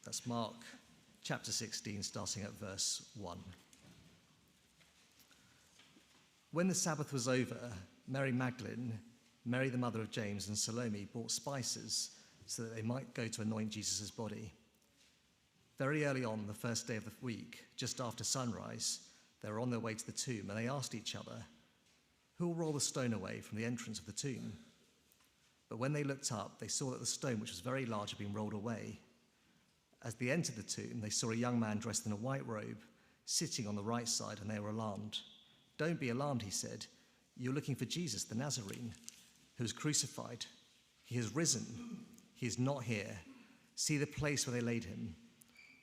That's Mark chapter 16, starting at verse 1. When the Sabbath was over, Mary Magdalene, Mary the mother of James, and Salome bought spices so that they might go to anoint Jesus' body. Very early on, the first day of the week, just after sunrise, they were on their way to the tomb, and they asked each other, "Who will roll the stone away from the entrance of the tomb?" But when they looked up, they saw that the stone, which was very large, had been rolled away. As they entered the tomb, they saw a young man dressed in a white robe, sitting on the right side, and they were alarmed. "Don't be alarmed," he said. "You're looking for Jesus, the Nazarene, who was crucified. He has risen. He is not here. See the place where they laid him.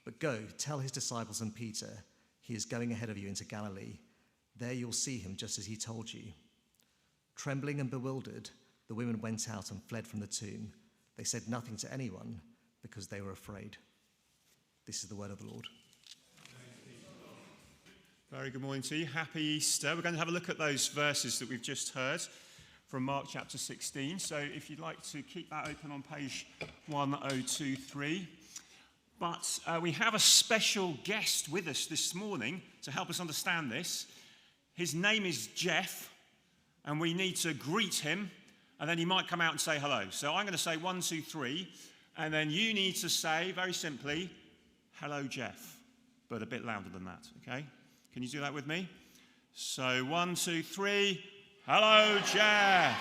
But go, tell his disciples and Peter, he is going ahead of you into Galilee. There you'll see him just as he told you." Trembling and bewildered, the women went out and fled from the tomb. They said nothing to anyone because they were afraid. This is the word of the Lord. Very good morning to you. Happy Easter. We're going to have a look at those verses that we've just heard from Mark chapter 16. So if you'd like to keep that open on page 1023. But we have a special guest with us this morning to help us understand this. His name is Jeff, and we need to greet him, and then he might come out and say hello. So I'm going to say 1, 2, 3, and then you need to say, very simply, "Hello, Jeff," but a bit louder than that, okay? Can you do that with me? So 1, 2, 3, "Hello, Jeff."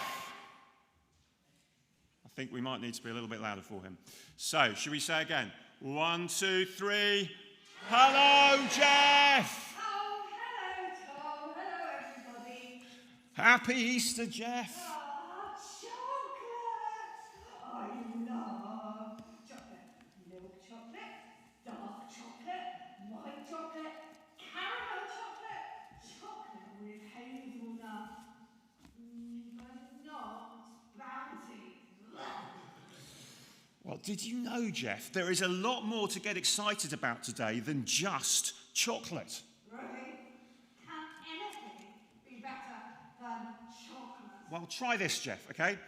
I think we might need to be a little bit louder for him. So, should we say again? 1, 2, 3, "Hello, Jeff." Oh, hello, Tom. Hello, everybody. Happy Easter, Jeff. Oh, chocolate. I love chocolate. Milk chocolate, dark chocolate, white chocolate, caramel chocolate, chocolate with hazelnut, but not Bounty. Well, did you know, Jeff, there is a lot more to get excited about today than just chocolate. Really? Can anything be better than chocolate? Well, try this, Jeff, okay?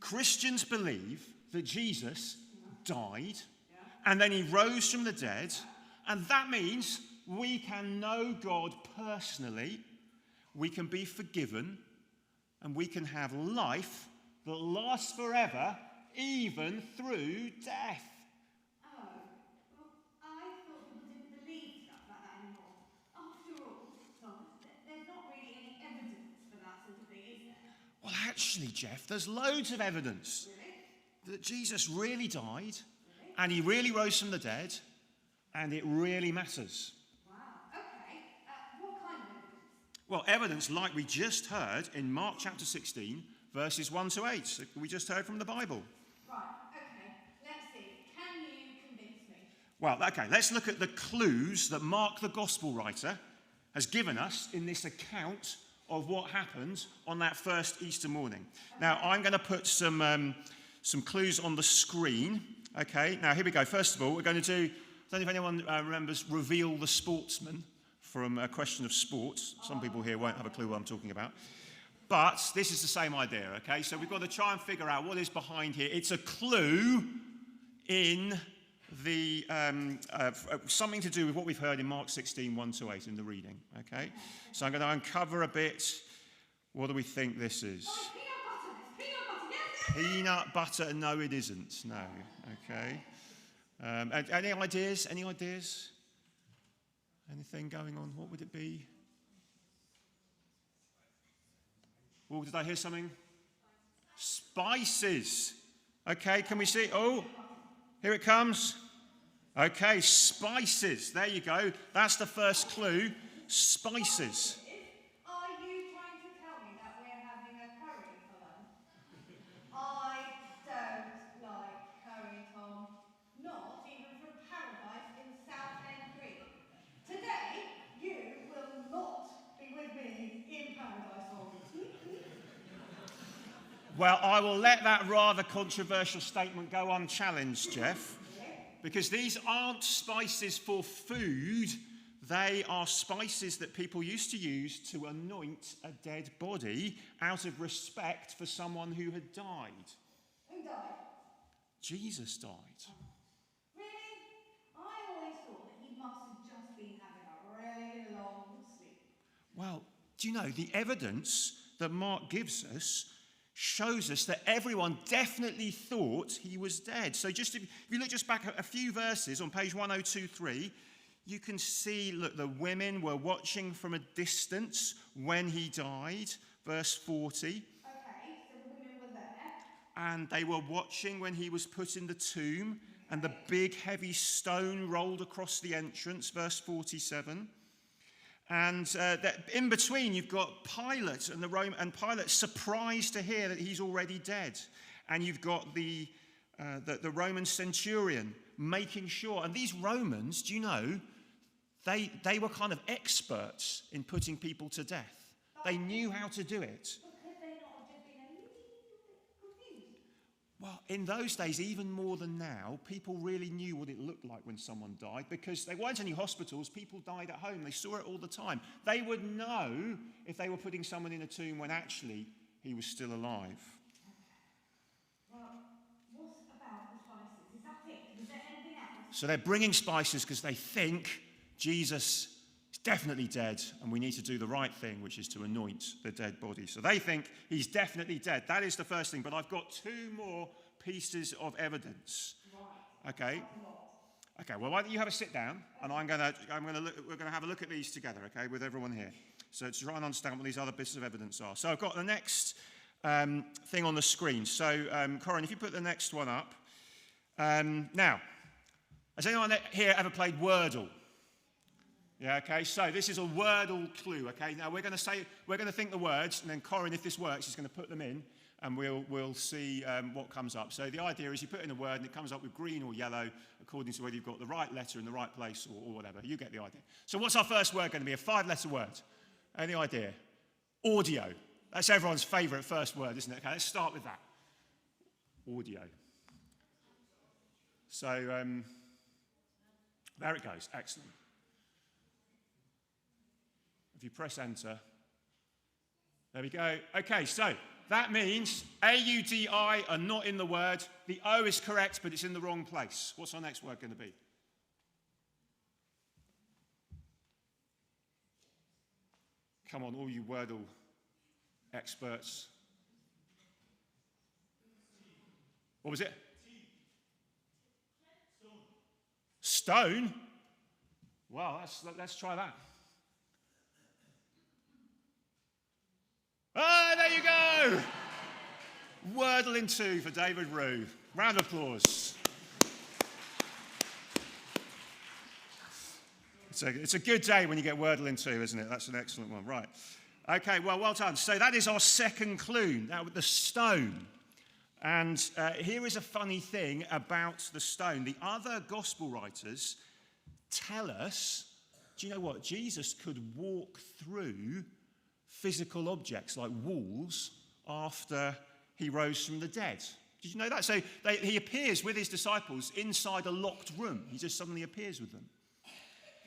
Christians believe that Jesus died and then he rose from the dead, and that means we can know God personally, we can be forgiven, and we can have life that lasts forever, even through death. Oh, well, I thought people didn't believe stuff like that anymore. After all, Tom, there's not really any evidence for that sort of thing, is there? Well, actually, Jeff, there's loads of evidence Really? that Jesus really died, Really? and he really rose from the dead, and it really matters. Wow, okay. What kind of evidence? Well, evidence like we just heard in Mark chapter 16, verses 1 to 8. So we just heard from the Bible. Right, okay. Let's see. Can you convince me? Well, okay, let's look at the clues that Mark, the gospel writer, has given us in this account of what happened on that first Easter morning. Now, I'm going to put some clues on the screen. Okay, now here we go. First of all, we're going to do, I don't know if anyone remembers, Reveal the Sportsman from A Question of Sports. Some people here won't have a clue what I'm talking about. But this is the same idea, okay? So we've got to try and figure out what is behind here. It's a clue in the something to do with what we've heard in Mark 16, 1 to 8 in the reading, okay? So I'm going to uncover a bit. What do we think this is? Oh, peanut butter. It's peanut butter, yes. Peanut butter? No, it isn't. No, okay. Any ideas? Any ideas? Anything going on? What would it be? Oh, did I hear something? Spices. Okay, can we see? Oh, here it comes. Okay, spices. There you go. That's the first clue. Spices. Are you trying to tell me that we're having a curry for lunch? I don't like curry, Tom. Not even from paradise in Southend Creek. Today, you will not be with me in paradise, Tom. Well, I will let that rather controversial statement go unchallenged, Jeff, because these aren't spices for food. They are spices that people used to use to anoint a dead body out of respect for someone who had died. Who died? Jesus died. Really? do you know, the evidence that Mark gives us shows us that everyone definitely thought he was dead. So just if you look just back a few verses on page 1023, you can see, look, the women were watching from a distance when he died, verse 40. Okay, so the women were there. And they were watching when he was put in the tomb, and the big heavy stone rolled across the entrance, verse 47. And that in between, you've got Pilate and Pilate surprised to hear that he's already dead. And you've got the Roman centurion making sure. And these Romans, do you know, they were kind of experts in putting people to death. They knew how to do it. But could they not have just been a little bit confused? Well, in those days, even more than now, people really knew what it looked like when someone died because there weren't any hospitals. People died at home. They saw it all the time. They would know if they were putting someone in a tomb when actually he was still alive. Well, what about the spices? Is that it? Is there anything else? So they're bringing spices because they think Jesus is definitely dead and we need to do the right thing, which is to anoint the dead body. So they think he's definitely dead. That is the first thing. But I've got two more pieces of evidence. Right. Okay. Okay. Well, why don't you have a sit down, and we're going to have a look at these together. Okay, with everyone here. So to try and understand what these other pieces of evidence are. So I've got the next thing on the screen. So Corin, if you put the next one up. Now, has anyone here ever played Wordle? Yeah, okay, so this is a Wordle clue, okay? Now we're going to think the words, and then Corin, if this works, is going to put them in, and we'll see what comes up. So the idea is you put in a word, and it comes up with green or yellow, according to whether you've got the right letter in the right place or whatever. You get the idea. So what's our first word going to be? A 5-letter word. Any idea? Audio. That's everyone's favourite first word, isn't it? Okay, let's start with that. Audio. So there it goes. Excellent. If you press enter, there we go. Okay, so that means A-U-D-I are not in the word. The O is correct, but it's in the wrong place. What's our next word going to be? Come on, all you Wordle experts. What was it? Stone? Well, let's try that. Oh, there you go! Wordle in 2 for David Rue. Round of applause. It's a good day when you get Wordle in 2, isn't it? That's an excellent one. Right. Okay, well done. So that is our second clue. Now with the stone. And here is a funny thing about the stone. The other gospel writers tell us, do you know what? Jesus could walk through physical objects like walls after he rose from the dead. Did you know that? So he appears with his disciples inside a locked room. He just suddenly appears with them.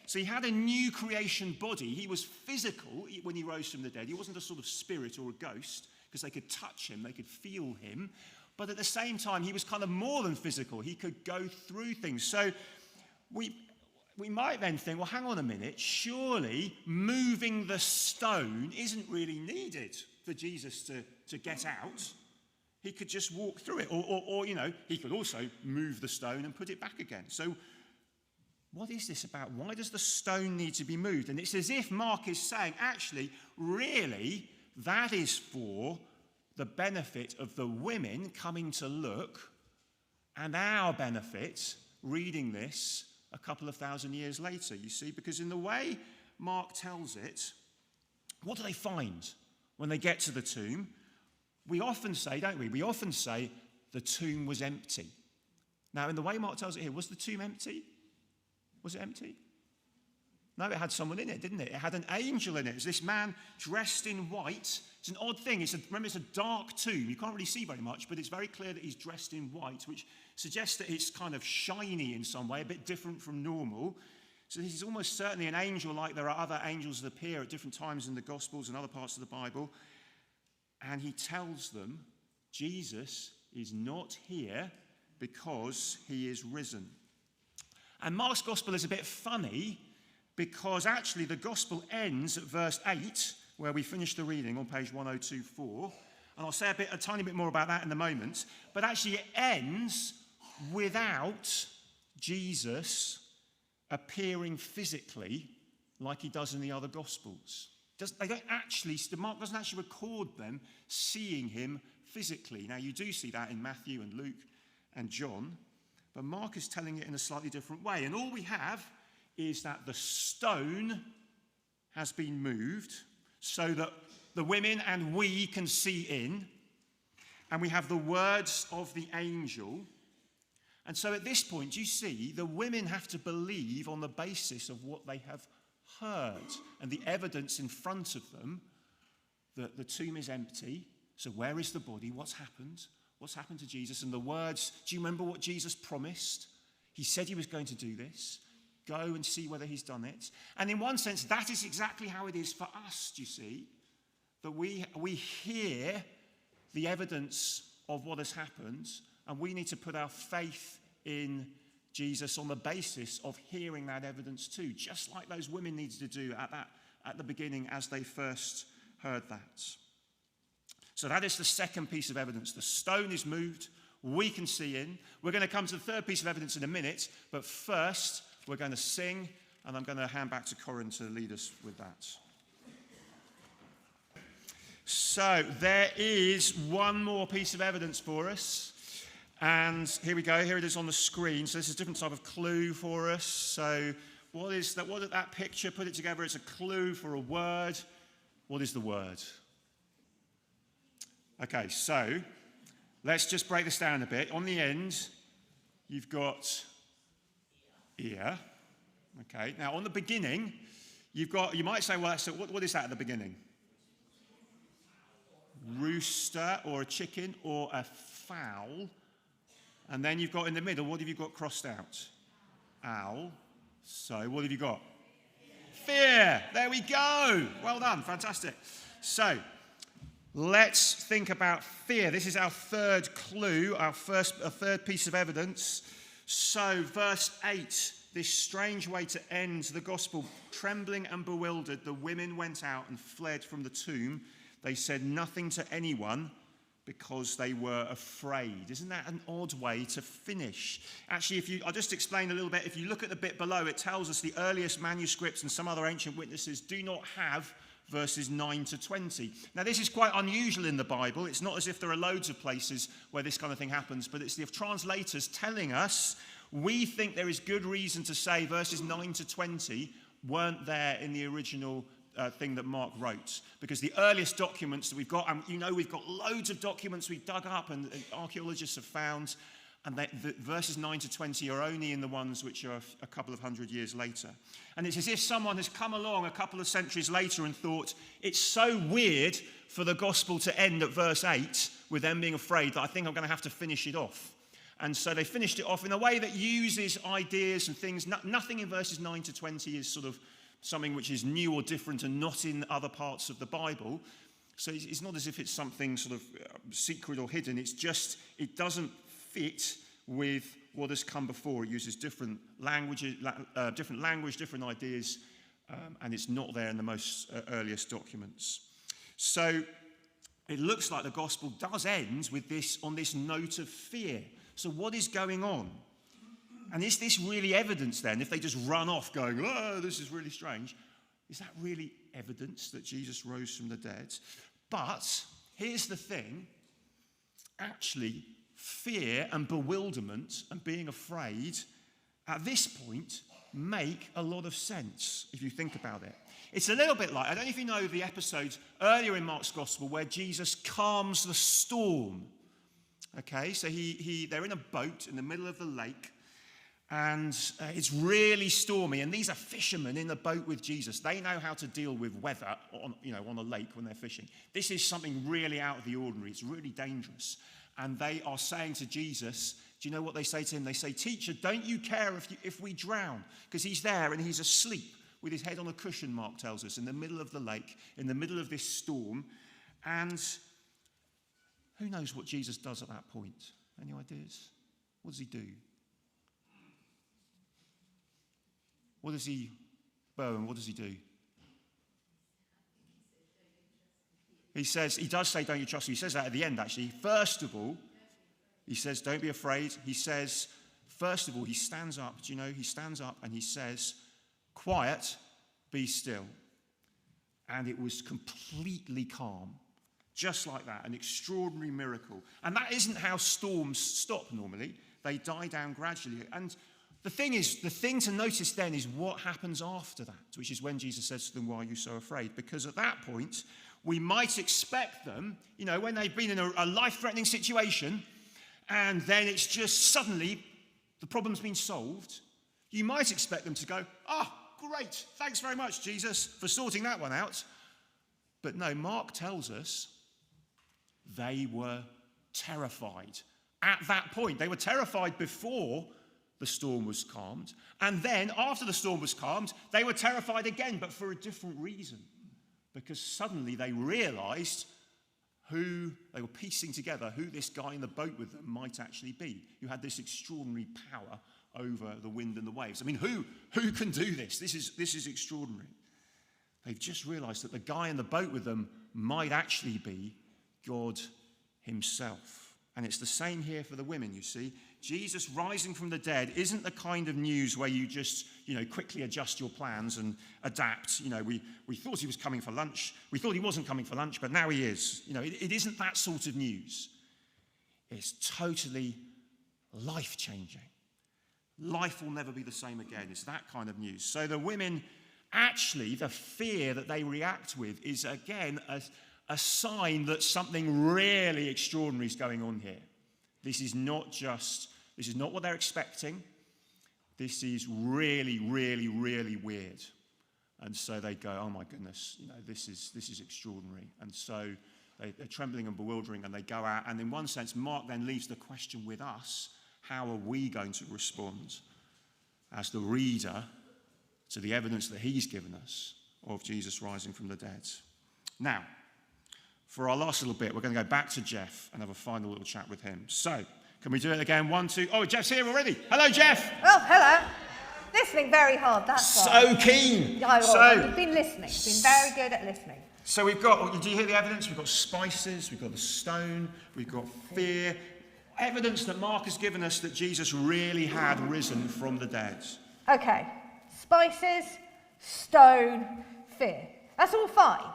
So he had a new creation body. He was physical when he rose from the dead. He wasn't a sort of spirit or a ghost because they could touch him, they could feel him. But at the same time, he was kind of more than physical. He could go through things. So we might then think, well, hang on a minute. Surely moving the stone isn't really needed for Jesus to get out. He could just walk through it. Or he could also move the stone and put it back again. So what is this about? Why does the stone need to be moved? And it's as if Mark is saying, actually, really, that is for the benefit of the women coming to look and our benefit reading this a couple of thousand years later, you see, because in the way Mark tells it, what do they find when they get to the tomb? We often say, don't we? We often say the tomb was empty. Now, in the way Mark tells it here, was the tomb empty? Was it empty? No, it had someone in it, didn't it? It had an angel in it. It was this man dressed in white. It's an odd thing. Remember, it's a dark tomb. You can't really see very much, but it's very clear that he's dressed in white, which suggests that it's kind of shiny in some way, a bit different from normal. So this is almost certainly an angel, like there are other angels that appear at different times in the Gospels and other parts of the Bible. And he tells them, Jesus is not here because he is risen. And Mark's Gospel is a bit funny because actually the Gospel ends at verse 8 where we finish the reading on page 1024. And I'll say a tiny bit more about that in a moment. But actually it ends without Jesus appearing physically like he does in the other Gospels. Mark doesn't actually record them seeing him physically. Now, you do see that in Matthew and Luke and John, but Mark is telling it in a slightly different way. And all we have is that the stone has been moved so that the women and we can see in, and we have the words of the angel. And so at this point, you see, the women have to believe on the basis of what they have heard and the evidence in front of them that the tomb is empty. So where is the body? What's happened? What's happened to Jesus? And the words, do you remember what Jesus promised? He said he was going to do this. Go and see whether he's done it. And in one sense, that is exactly how it is for us, do you see? That we hear the evidence of what has happened, and we need to put our faith in Jesus on the basis of hearing that evidence too, just like those women needed to do at the beginning as they first heard that. So that is the second piece of evidence. The stone is moved. We can see in. We're going to come to the third piece of evidence in a minute, but first we're going to sing, and I'm going to hand back to Corinne to lead us with that. So there is one more piece of evidence for us. And here we go. Here it is on the screen. So this is a different type of clue for us. So what is that? What is that picture? Put it together. It's a clue for a word. What is the word? Okay, so let's just break this down a bit. On the end, you've got ear. Okay. Now on the beginning, you might say, well, what is that at the beginning? Rooster or a chicken or a fowl. And then you've got in the middle, what have you got crossed out? Owl. So what have you got? Fear. There we go. Well done. Fantastic. So let's think about fear. This is our third clue, a third piece of evidence. So verse 8, this strange way to end the gospel. Trembling and bewildered, the women went out and fled from the tomb. They said nothing to anyone because they were afraid. Isn't that an odd way to finish? Actually, I'll just explain a little bit. If you look at the bit below, it tells us the earliest manuscripts and some other ancient witnesses do not have verses 9 to 20. Now, this is quite unusual in the Bible. It's not as if there are loads of places where this kind of thing happens, but it's the translators telling us, we think there is good reason to say verses 9 to 20 weren't there in the original thing that Mark wrote, because the earliest documents that we've got, and we've got loads of documents we've dug up and archaeologists have found, and the verses 9 to 20 are only in the ones which are a couple of hundred years later. And it's as if someone has come along a couple of centuries later and thought, it's so weird for the gospel to end at verse 8 with them being afraid that I think I'm going to have to finish it off. And so they finished it off in a way that uses ideas and things. Nothing in verses 9 to 20 is sort of something which is new or different and not in other parts of the Bible. So it's not as if it's something sort of secret or hidden. It's just, it doesn't fit with what has come before. It uses different language, different ideas, and it's not there in the most earliest documents. So it looks like the gospel does end with this, on this note of fear. So what is going on? And is this really evidence then, if they just run off going, oh, this is really strange, is that really evidence that Jesus rose from the dead? But here's the thing, actually, fear and bewilderment and being afraid at this point make a lot of sense if you think about it. It's a little bit like, I don't know if you know the episodes earlier in Mark's Gospel where Jesus calms the storm. Okay, so they're in a boat in the middle of the lake, and it's really stormy, and these are fishermen in the boat with Jesus. They know how to deal with weather on a lake when they're fishing. This is something really out of the ordinary. It's really dangerous. And they are saying to Jesus, do you know what they say to him? They say, teacher, don't you care if we drown? Because he's there and he's asleep with his head on a cushion, Mark tells us, in the middle of the lake, in the middle of this storm. And who knows what Jesus does at that point? Any ideas? What does he do? Bowen, what does he do? He does say, don't you trust me? He says that at the end, actually. First of all, he says, don't be afraid. He says, first of all, he stands up. Do you know? He stands up and he says, quiet, be still. And it was completely calm. Just like that, an extraordinary miracle. And that isn't how storms stop normally. They die down gradually. And the thing to notice then is what happens after that, which is when Jesus says to them, why are you so afraid? Because at that point, we might expect them, when they've been in a life-threatening situation, and then it's just suddenly the problem's been solved, you might expect them to go, great, thanks very much, Jesus, for sorting that one out. But no, Mark tells us they were terrified. At that point, they were terrified before the storm was calmed. And then, after the storm was calmed, they were terrified again, but for a different reason. Because suddenly they realized they were piecing together who this guy in the boat with them might actually be, who had this extraordinary power over the wind and the waves. I mean, who can do this? This is extraordinary. They've just realized that the guy in the boat with them might actually be God himself. And it's the same here for the women, you see. Jesus rising from the dead isn't the kind of news where you just, quickly adjust your plans and adapt. We thought he was coming for lunch. We thought he wasn't coming for lunch, but now he is. It isn't that sort of news. It's totally life-changing. Life will never be the same again. It's that kind of news. So the women, actually, the fear that they react with is, again, a sign that something really extraordinary is going on here. This is not what they're expecting. This is really, really, really weird. And so they go, oh my goodness, this is extraordinary. And so they're trembling and bewildering, and they go out. And in one sense, Mark then leaves the question with us: how are we going to respond as the reader to the evidence that he's given us of Jesus rising from the dead? Now, for our last little bit, we're going to go back to Jeff and have a final little chat with him. So, can we do it again? 1, 2. Oh, Jeff's here already. Hello, Jeff. Oh, hello. Listening very hard, that's why. So keen. I've been listening. Been very good at listening. So we've got, do you hear the evidence? We've got spices, we've got the stone, we've got fear. Evidence that Mark has given us that Jesus really had risen from the dead. Okay. Spices, stone, fear. That's all fine.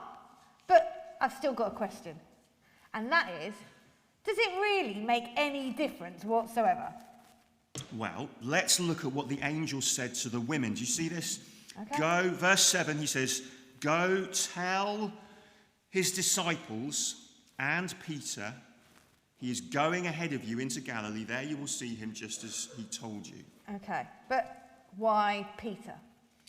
But I've still got a question. And that is, does it really make any difference whatsoever? Well, let's look at what the angel said to the women. Do you see this? Okay. Go, verse 7, he says, go tell his disciples and Peter, he is going ahead of you into Galilee. There you will see him just as he told you. Okay, but why Peter?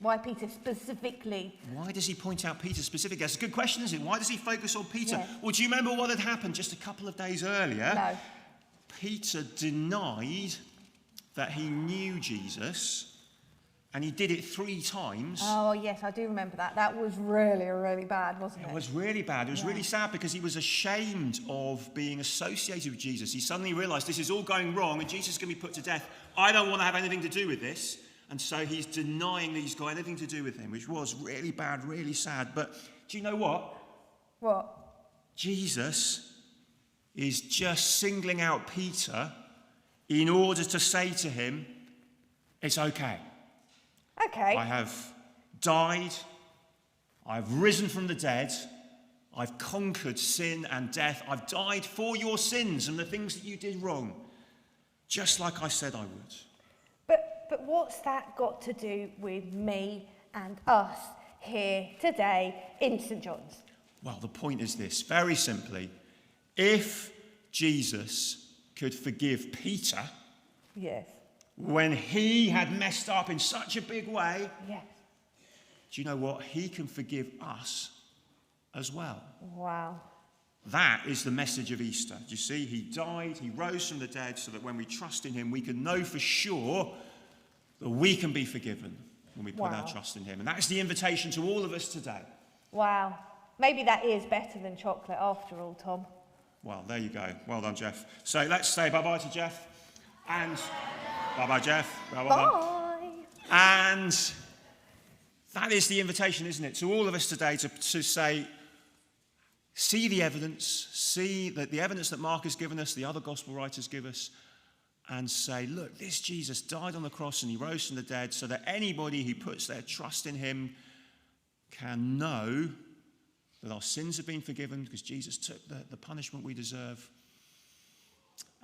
Why Peter specifically? Why does he point out Peter specifically? That's a good question, isn't it? Why does he focus on Peter? Yeah. Well, do you remember what had happened just a couple of days earlier? No. Peter denied that he knew Jesus, and he did it 3 times. Oh, yes, I do remember that. That was really, really bad, wasn't it? It was really bad. It was really sad because he was ashamed of being associated with Jesus. He suddenly realized this is all going wrong and Jesus is going to be put to death. I don't want to have anything to do with this. And so he's denying that he's got anything to do with him, which was really bad, really sad. But do you know what? What? Jesus is just singling out Peter in order to say to him, it's okay. Okay. I have died. I've risen from the dead. I've conquered sin and death. I've died for your sins and the things that you did wrong, just like I said I would. But what's that got to do with me and us here today in St. John's? Well, the point is this, very simply. If Jesus could forgive Peter, Yes. when he had messed up in such a big way, Yes. do you know what? He can forgive us as well. Wow. That is the message of Easter. Do you see? He died, he rose from the dead so that when we trust in him, we can know for sure that we can be forgiven when we put our trust in him. And that is the invitation to all of us today. Wow. Maybe that is better than chocolate after all, Tom. Well, there you go. Well done, Jeff. So let's say bye-bye to Jeff. And bye-bye, Jeff. Bye. And that is the invitation, isn't it, to all of us today to say, see the evidence, see that the evidence that Mark has given us, the other gospel writers give us, and say, look, this Jesus died on the cross and he rose from the dead so that anybody who puts their trust in him can know that our sins have been forgiven because Jesus took the punishment we deserve.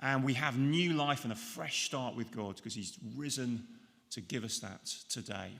And we have new life and a fresh start with God because he's risen to give us that today.